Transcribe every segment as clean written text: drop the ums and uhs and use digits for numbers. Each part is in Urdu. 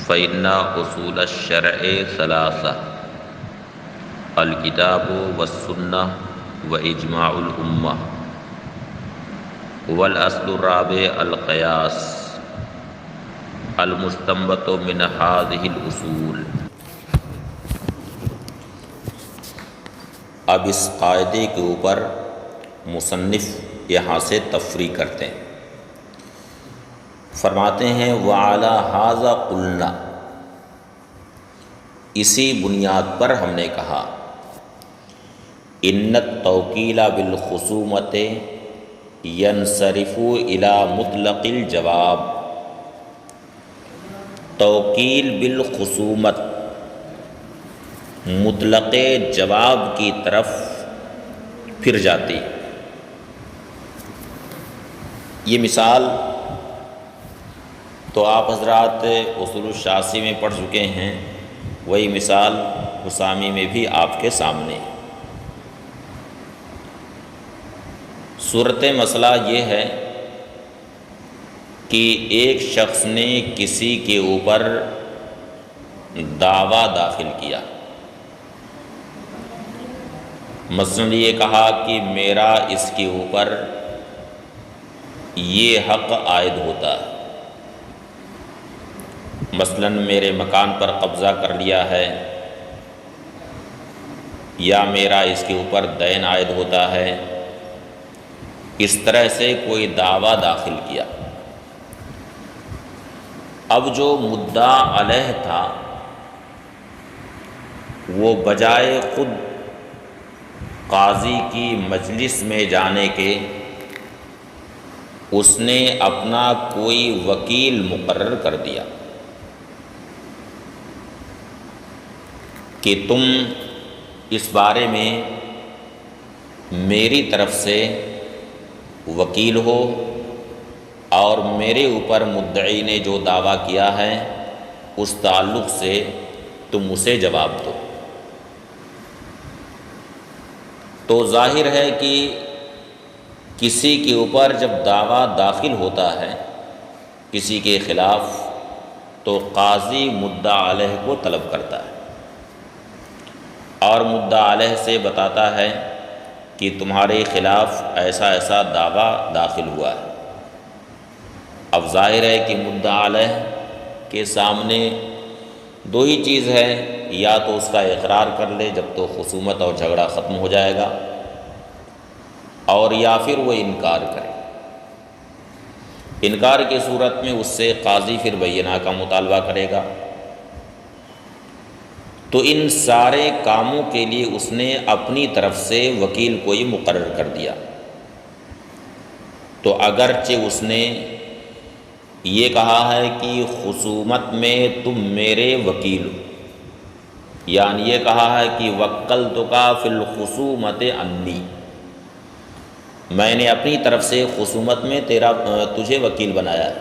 فإن اصول الشرع ثلاثة الکتاب والسنہ واجماع الامہ والاصل الرابع القیاس المستنبط من هذه الاصول۔ اب اس قاعدے کے اوپر مصنف یہاں سے تفریع کرتے ہیں، فرماتے ہیں وعلی ھذا قلنا، اسی بنیاد پر ہم نے کہا ان التوکیل بالخصومت ینصرف الی مطلق الجواب، توکیل بالخصومت مطلق جواب کی طرف پھر جاتی۔ یہ مثال تو آپ حضرات اصول الشاسی میں پڑھ چکے ہیں، وہی مثال حسامی میں بھی آپ کے سامنے۔ صورت مسئلہ یہ ہے کہ ایک شخص نے کسی کے اوپر دعویٰ داخل کیا، مثلاً یہ کہا کہ میرا اس کے اوپر یہ حق عائد ہوتا ہے، مثلاً میرے مکان پر قبضہ کر لیا ہے، یا میرا اس کے اوپر دین عائد ہوتا ہے، اس طرح سے کوئی دعویٰ داخل کیا۔ اب جو مدعا علیہ تھا وہ بجائے خود قاضی کی مجلس میں جانے کے اس نے اپنا کوئی وکیل مقرر کر دیا کہ تم اس بارے میں میری طرف سے وکیل ہو اور میرے اوپر مدعی نے جو دعویٰ کیا ہے اس تعلق سے تم اسے جواب دو۔ تو ظاہر ہے کہ کسی کے اوپر جب دعویٰ داخل ہوتا ہے کسی کے خلاف تو قاضی مدعا علیہ کو طلب کرتا ہے اور مدعا علیہ سے بتاتا ہے کہ تمہارے خلاف ایسا ایسا دعویٰ داخل ہوا ہے۔ اب ظاہر ہے کہ مدعا علیہ کے سامنے دو ہی چیز ہے، یا تو اس کا اقرار کر لے جب تو خصومت اور جھگڑا ختم ہو جائے گا، اور یا پھر وہ انکار کرے۔ انکار کی صورت میں اس سے قاضی پھر بینہ کا مطالبہ کرے گا۔ تو ان سارے کاموں کے لیے اس نے اپنی طرف سے وکیل کو ہی مقرر کر دیا۔ تو اگرچہ اس نے یہ کہا ہے کہ خصومت میں تم میرے وکیل ہو، یعنی یہ کہا ہے کہ وکلتک فی الخصومت انی، میں نے اپنی طرف سے خصومت میں تجھے وکیل بنایا ہے،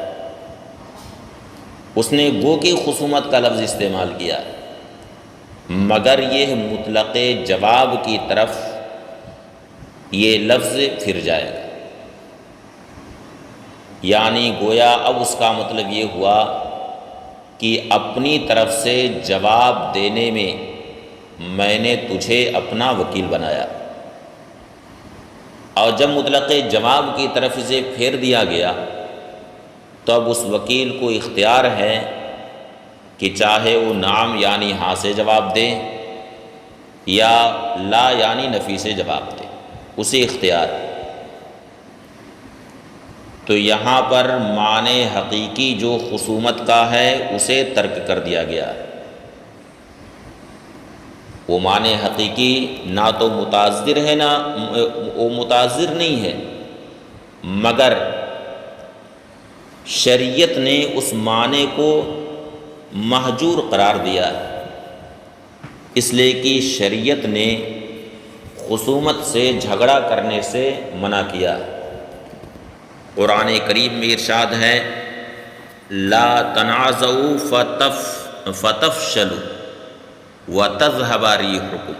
اس نے گو کی خصومت کا لفظ استعمال کیا ہے، مگر یہ مطلق جواب کی طرف یہ لفظ پھر جائے گا، یعنی گویا اب اس کا مطلب یہ ہوا کہ اپنی طرف سے جواب دینے میں میں نے تجھے اپنا وکیل بنایا، اور جب مطلق جواب کی طرف سے پھیر دیا گیا تو اب اس وکیل کو اختیار ہے کہ چاہے وہ نعم یعنی ہاں سے جواب دے یا لا یعنی نفی سے جواب دے، اسے اختیار ہے۔ تو یہاں پر معنی حقیقی جو خصومت کا ہے اسے ترک کر دیا گیا ہے۔ وہ معنی حقیقی نہ تو متعذر ہے، نہ وہ متعذر نہیں ہے، مگر شریعت نے اس معنی کو محجور قرار دیا ہے، اس لیے کہ شریعت نے خصومت سے جھگڑا کرنے سے منع کیا ہے۔ قرآن کریم میں ارشاد ہے لا تنازعوا فتفشلوا وتذهب ريحكم،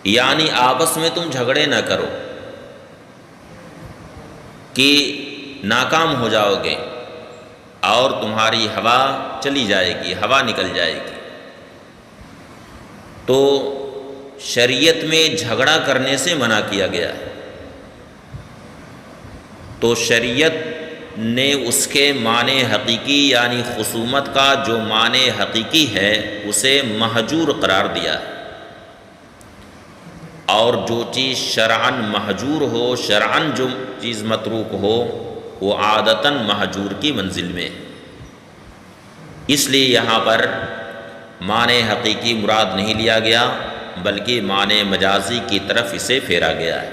یعنی آپس میں تم جھگڑے نہ کرو کہ ناکام ہو جاؤ گے، اور تمہاری ہوا چلی جائے گی، ہوا نکل جائے گی۔ تو شریعت میں جھگڑا کرنے سے منع کیا گیا ہے، تو شریعت نے اس کے معنی حقیقی یعنی خصومت کا جو معنی حقیقی ہے اسے مہجور قرار دیا ہے، اور جو چیز شرعاً مہجور ہو، شرعاً جو چیز متروک ہو، وہ عادتاً مہجور کی منزل میں ہے۔ اس لیے یہاں پر معنی حقیقی مراد نہیں لیا گیا بلکہ معنی مجازی کی طرف اسے پھیرا گیا ہے۔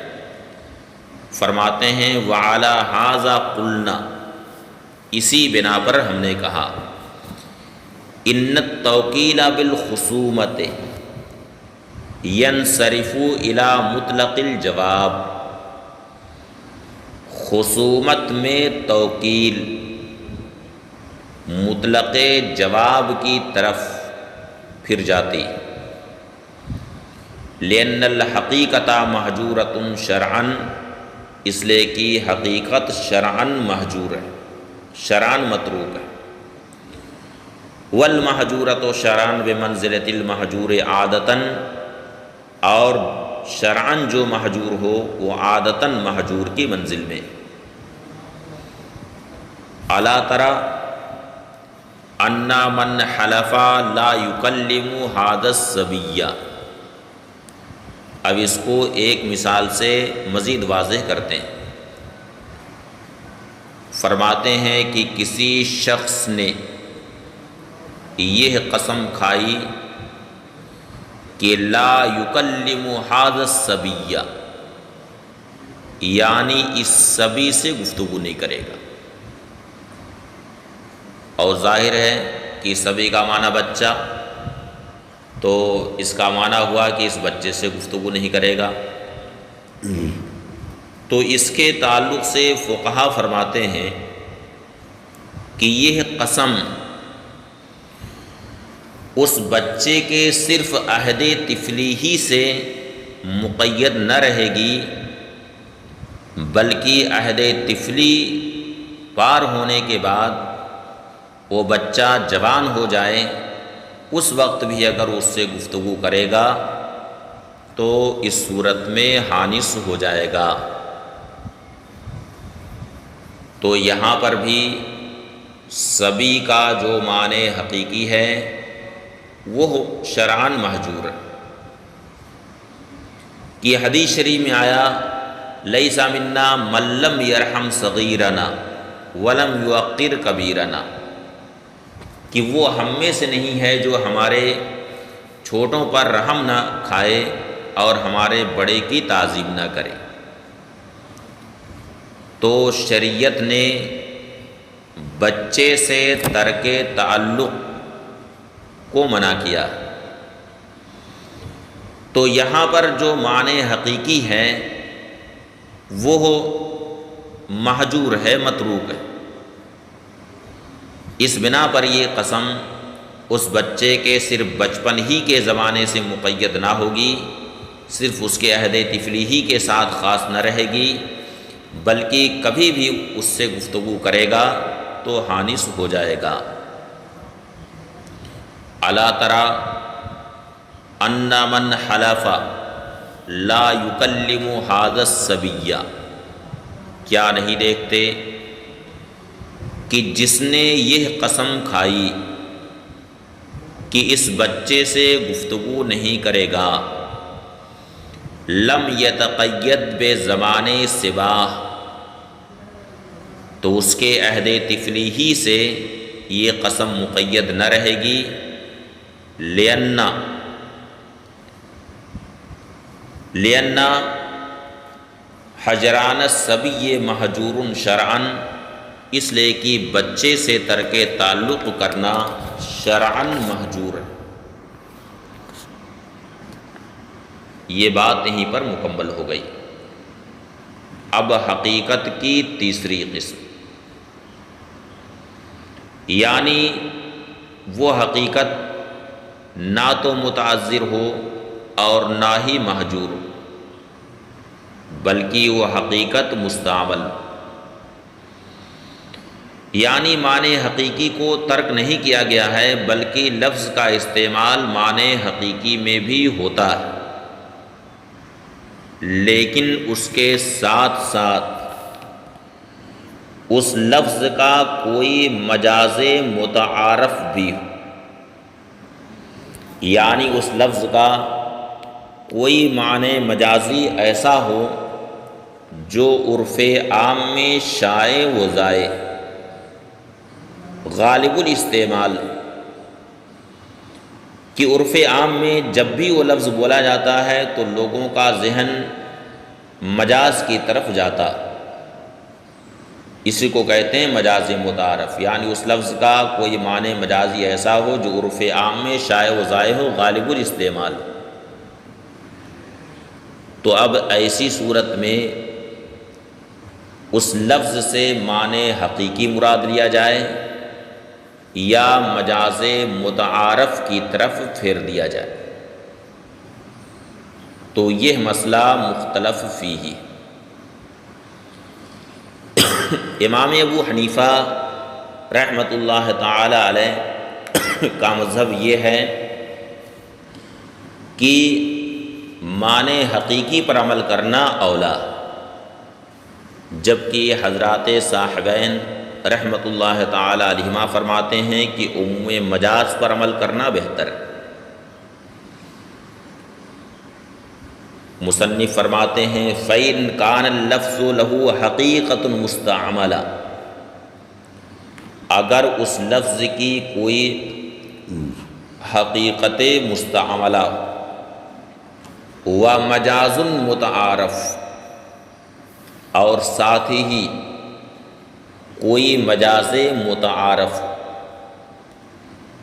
فرماتے ہیں وَعَلَى هَذَا قُلْنَا، اسی بنا پر ہم نے کہا إِنَّ التَّوْكِيلَ بِالْخُصُومَةِ يَنْصَرِفُ إِلَى مُطْلَقِ الْجَوَابِ، خصومت میں توکیل مطلق جواب کی طرف پھر جاتی، لأن الحقیقت محجورۃ شرعاً، اس لیے کہ حقیقت شرعاً محجور ہے، شرعاً متروک ہے، والمحجورۃ شرعاً بمنزلۃ المحجور عادتاً، اور شرعاً جو محجور ہو وہ عادتاً محجور کی منزل میں۔ الا تری ان من حلف لا یکلم ھذا الصبی، اب اس کو ایک مثال سے مزید واضح کرتے ہیں۔ فرماتے ہیں کہ کسی شخص نے یہ قسم کھائی کہ لا یکلم ھذا الصبی، یعنی اس صبی سے گفتگو نہیں کرے گا، اور ظاہر ہے کہ صبی کا معنی بچہ، تو اس کا معنی ہوا کہ اس بچے سے گفتگو نہیں کرے گا۔ تو اس کے تعلق سے فقہا فرماتے ہیں کہ یہ قسم اس بچے کے صرف عہد طفلی ہی سے مقید نہ رہے گی، بلکہ عہد طفلی پار ہونے کے بعد وہ بچہ جوان ہو جائے، اس وقت بھی اگر اس سے گفتگو کرے گا تو اس صورت میں حانث ہو جائے گا۔ تو یہاں پر بھی صبی کا جو معنی حقیقی ہے وہ شرعاً محجور ہے، کہ حدیث شریف میں آیا لیس منا من لم یرحم صغیرنا ولم یوقر کبیرنا، کہ وہ ہم میں سے نہیں ہے جو ہمارے چھوٹوں پر رحم نہ کھائے اور ہمارے بڑے کی تعظیم نہ کرے۔ تو شریعت نے بچے سے ترک تعلق کو منع کیا، تو یہاں پر جو معنی حقیقی ہے وہ محجور ہے، متروک ہے۔ اس بنا پر یہ قسم اس بچے کے صرف بچپن ہی کے زمانے سے مقید نہ ہوگی، صرف اس کے عہد طفلی ہی کے ساتھ خاص نہ رہے گی، بلکہ کبھی بھی اس سے گفتگو کرے گا تو حانث ہو جائے گا۔ الا تری ان من حلف لا یکلم ھذا الصبی، کیا نہیں دیکھتے کہ جس نے یہ قسم کھائی کہ اس بچے سے گفتگو نہیں کرے گا، لم یتقید بزمان سواہ، تو اس کے عہد طفلی ہی سے یہ قسم مقید نہ رہے گی، لأن حجران الصبی محجور شرعاً، اس لیے کہ بچے سے ترک تعلق کرنا شرعاً محجور ہے۔ یہ بات یہیں پر مکمل ہو گئی۔ اب حقیقت کی تیسری قسم، یعنی وہ حقیقت نہ تو متعذر ہو اور نہ ہی محجور ہو، بلکہ وہ حقیقت مستعمل، یعنی معنی حقیقی کو ترک نہیں کیا گیا ہے، بلکہ لفظ کا استعمال معنی حقیقی میں بھی ہوتا ہے، لیکن اس کے ساتھ ساتھ اس لفظ کا کوئی مجاز متعارف بھی ہو، یعنی اس لفظ کا کوئی معنی مجازی ایسا ہو جو عرف عام میں شائع و زائع غالب الاستعمال، کہ عرف عام میں جب بھی وہ لفظ بولا جاتا ہے تو لوگوں کا ذہن مجاز کی طرف جاتا، اسی کو کہتے ہیں مجاز متعارف، یعنی اس لفظ کا کوئی معنی مجازی ایسا ہو جو عرف عام میں شائع و زائع ہو غالب الاستعمال۔ تو اب ایسی صورت میں اس لفظ سے معنی حقیقی مراد لیا جائے یا مجاز متعارف کی طرف پھیر دیا جائے، تو یہ مسئلہ مختلف فیہ۔ امام ابو حنیفہ رحمۃ اللہ تعالی علیہ کا مذہب یہ ہے کہ معنی حقیقی پر عمل کرنا اولا، جبکہ حضرات صاحبین رحمۃ اللہ تعالی علیہما فرماتے ہیں کہ عموم مجاز پر عمل کرنا بہتر ہے۔ مصنف فرماتے ہیں فَإِنْ كَانَ اللَّفْظُ لَهُ حَقِيقَةٌ مُسْتَعْمَلَةٌ، اگر اس لفظ کی کوئی حقیقت مستعملہ ومجاز متعارف، اور ساتھ ہی کوئی مجاز متعارف،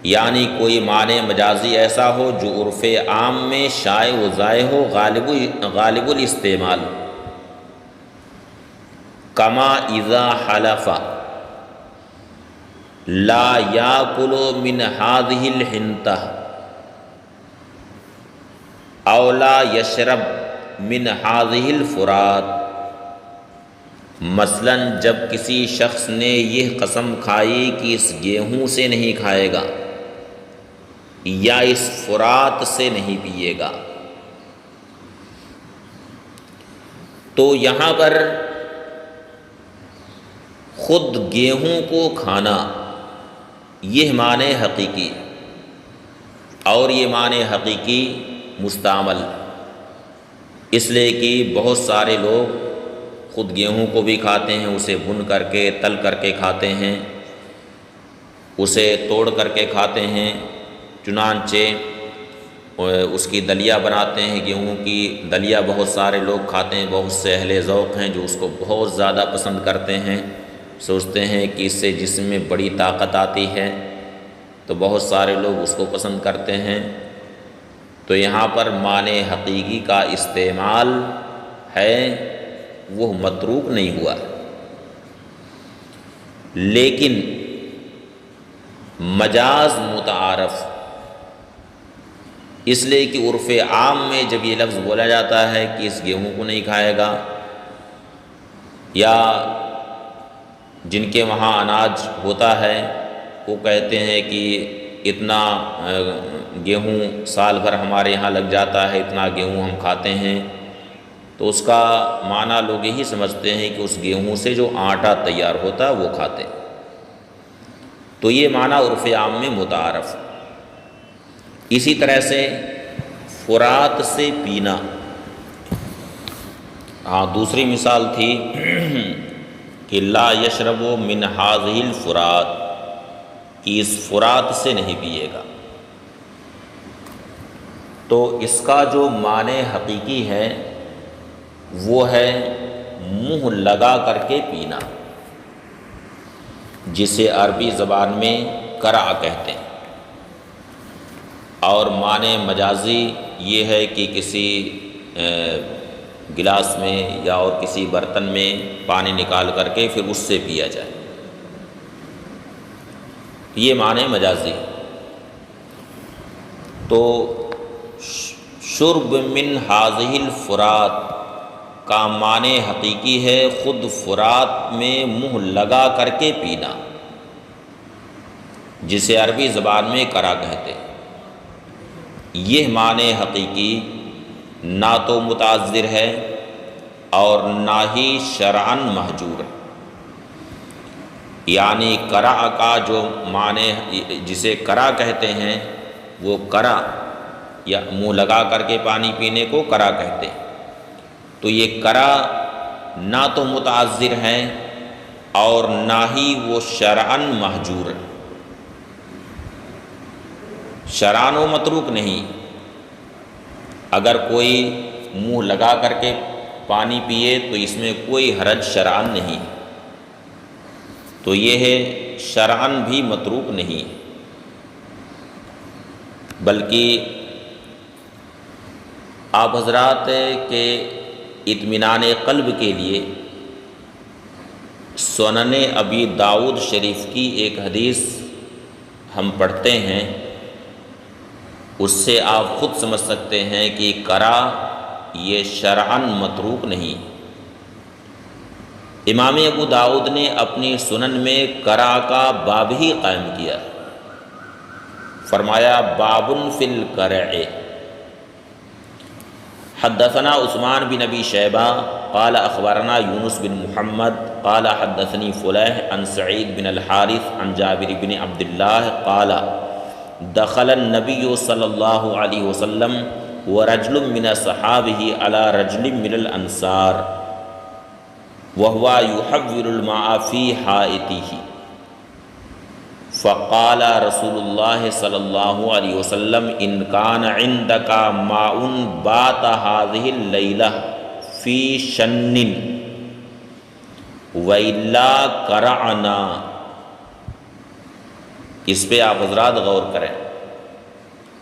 یعنی کوئی معنی مجازی ایسا ہو جو عرف عام میں شائع و زائع ہو غالب الاستعمال، کما اذا حلف لا یاکل من هذه الحنطہ او لا یشرب من هذه الفرات، مثلا جب کسی شخص نے یہ قسم کھائی کہ اس گیہوں سے نہیں کھائے گا یا اس فرات سے نہیں پیے گا، تو یہاں پر خود گیہوں کو کھانا یہ معنی حقیقی، اور یہ معنی حقیقی مستعمل، اس لیے کہ بہت سارے لوگ خود گیہوں کو بھی کھاتے ہیں، اسے بھن کر کے تل کر کے کھاتے ہیں، اسے توڑ کر کے کھاتے ہیں، چنانچہ اس کی دلیا بناتے ہیں، گیہوں کی دلیا بہت سارے لوگ کھاتے ہیں، بہت سے اہل ذوق ہیں جو اس کو بہت زیادہ پسند کرتے ہیں، سوچتے ہیں کہ اس سے جسم میں بڑی طاقت آتی ہے، تو بہت سارے لوگ اس کو پسند کرتے ہیں۔ تو یہاں پر معنی حقیقی کا استعمال ہے وہ متروک نہیں ہوا، لیکن مجاز متعارف، اس لیے کہ عرف عام میں جب یہ لفظ بولا جاتا ہے کہ اس گیہوں کو نہیں کھائے گا، یا جن کے وہاں اناج ہوتا ہے وہ کہتے ہیں کہ اتنا گیہوں سال بھر ہمارے یہاں لگ جاتا ہے، اتنا گیہوں ہم کھاتے ہیں، تو اس کا معنی لوگ یہی سمجھتے ہیں کہ اس گیہوں سے جو آٹا تیار ہوتا ہے وہ کھاتے، تو یہ معنی عرف عام میں متعارف۔ اسی طرح سے فرات سے پینا، دوسری مثال تھی کہ لا یشرب من هذه الفرات، کہ اس فرات سے نہیں پیے گا، تو اس کا جو معنی حقیقی ہے وہ ہے منہ لگا کر کے پینا، جسے عربی زبان میں کرع کہتے ہیں، اور معنی مجازی یہ ہے کہ کسی گلاس میں یا اور کسی برتن میں پانی نکال کر کے پھر اس سے پیا جائے، یہ معنی مجازی۔ تو شرب من هذه الفرات کا معنی حقیقی ہے خود فرات میں منہ لگا کر کے پینا، جسے عربی زبان میں کرا کہتے ہیں۔ یہ معنی حقیقی نہ تو متعذر ہے اور نہ ہی شرعاً محجور ہے۔ یعنی کرا کا جو معنی جسے کرا کہتے ہیں وہ کرا یا منہ لگا کر کے پانی پینے کو کرا کہتے ہیں، تو یہ کرا نہ تو متعذر ہیں اور نہ ہی وہ شرعاً محجور ہے، شرعاً و متروک نہیں۔ اگر کوئی منہ لگا کر کے پانی پیے تو اس میں کوئی حرج شرعاً نہیں، تو یہ ہے شرعاً بھی متروک نہیں، بلکہ آپ حضرات کے اطمینان قلب کے لیے سنن ابی داؤد شریف کی ایک حدیث ہم پڑھتے ہیں، اس سے آپ خود سمجھ سکتے ہیں کہ کرا یہ شرعاً متروک نہیں۔ امام ابو داؤد نے اپنی سنن میں کرا کا باب ہی قائم کیا، فرمایا باب فی الکرع۔ حدثنا عثمان بن ابی شیبہ قال اخبرنا یونس بن محمد قال حدثنی فلیح عن سعید بن الحارث عن جابر بن عبد اللہ قال دخل النبی صلی اللہ علیہ وسلم ورجل من صحابہ علی رجل من الانصار وهو يحول الماء في حائطه فقال رسول الله صلى الله عليه وسلم إن كان عندك ماء بات هذه الليلة في شن وإلا كرعنا۔ اس پہ آپ حضرات غور کریں،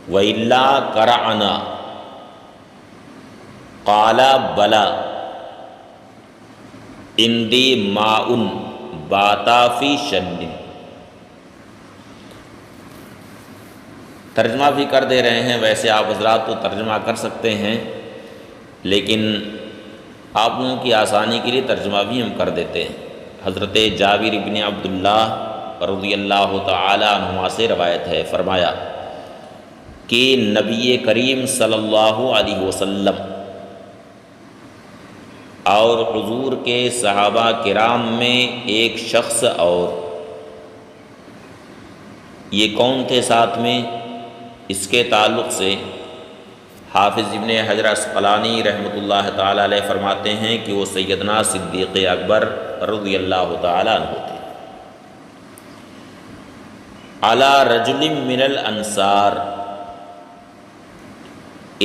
وَإِلَّا كَرَعْنَا قَالَ بَلَا عِنْدِي مَاءٌ بَاتَ فِي شَنٍ۔ ترجمہ بھی کر دے رہے ہیں، ویسے آپ حضرات تو ترجمہ کر سکتے ہیں، لیکن آپ لوگوں کی آسانی کے لیے ترجمہ بھی ہم کر دیتے ہیں۔ حضرت جابر بن عبداللہ رضی اللہ تعالی عنہما سے روایت ہے، فرمایا کہ نبی کریم صلی اللہ علیہ وسلم اور حضور کے صحابہ کرام میں ایک شخص، اور یہ کون تھے ساتھ میں، اس کے تعلق سے حافظ ابن حجر عسقلانی رحمۃ اللہ تعالی علیہ فرماتے ہیں کہ وہ سیدنا صدیق اکبر رضی اللہ تعالی عنہ تھے۔ علی رجل من الانصار،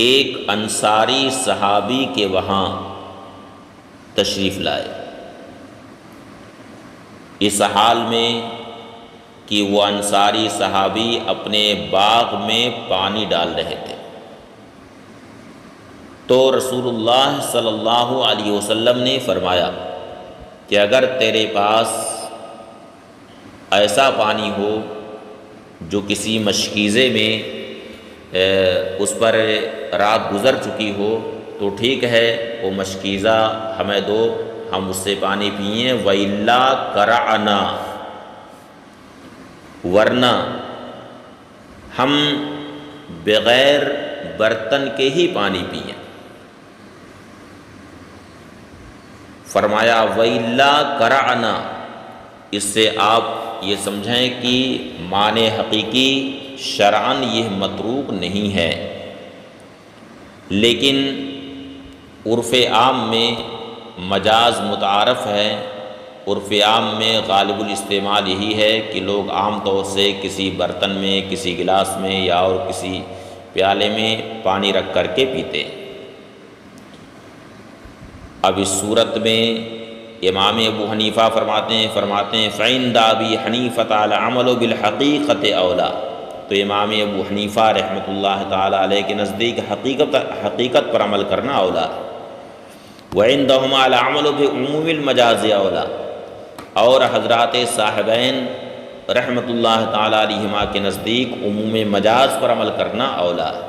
ایک انصاری صحابی کے وہاں تشریف لائے، اس حال میں کہ وہ انصاری صحابی اپنے باغ میں پانی ڈال رہے تھے، تو رسول اللہ صلی اللہ علیہ وسلم نے فرمایا کہ اگر تیرے پاس ایسا پانی ہو جو کسی مشکیزے میں اس پر رات گزر چکی ہو تو ٹھیک ہے، وہ مشکیزہ ہمیں دو، ہم اس سے پانی پئیں، وَإِلَّا كَرَعْنَا، ورنہ ہم بغیر برتن کے ہی پانی پئیں۔ فرمایا وَإِلَّا كَرَعْنَا، اس سے آپ یہ سمجھیں کہ معنی حقیقی شرعاً یہ متروک نہیں ہے، لیکن عرف عام میں مجاز متعارف ہے۔ عرف عام میں غالب الاستعمال یہی ہے کہ لوگ عام طور سے کسی برتن میں، کسی گلاس میں یا اور کسی پیالے میں پانی رکھ کر کے پیتے۔ اب اس صورت میں امام ابو حنیفہ فرماتے ہیں فَعِنْدَ أَبِي حَنِيفَةَ الْعَمَلُ بِالْحَقِيقَةِ أَوْلَىٰ، تو امام ابو حنیفہ رحمۃ اللہ تعالی علیہ کے نزدیک حقیقت پر عمل کرنا اولا ہے۔ وَعِنْدَهُمَا الْعَمَلُ بِعُمُومِ الْمَجَازِ أَوْلَىٰ، اور حضرات صاحبین رحمۃ اللہ تعالی علیہما کے نزدیک عموم مجاز پر عمل کرنا اولا ہے۔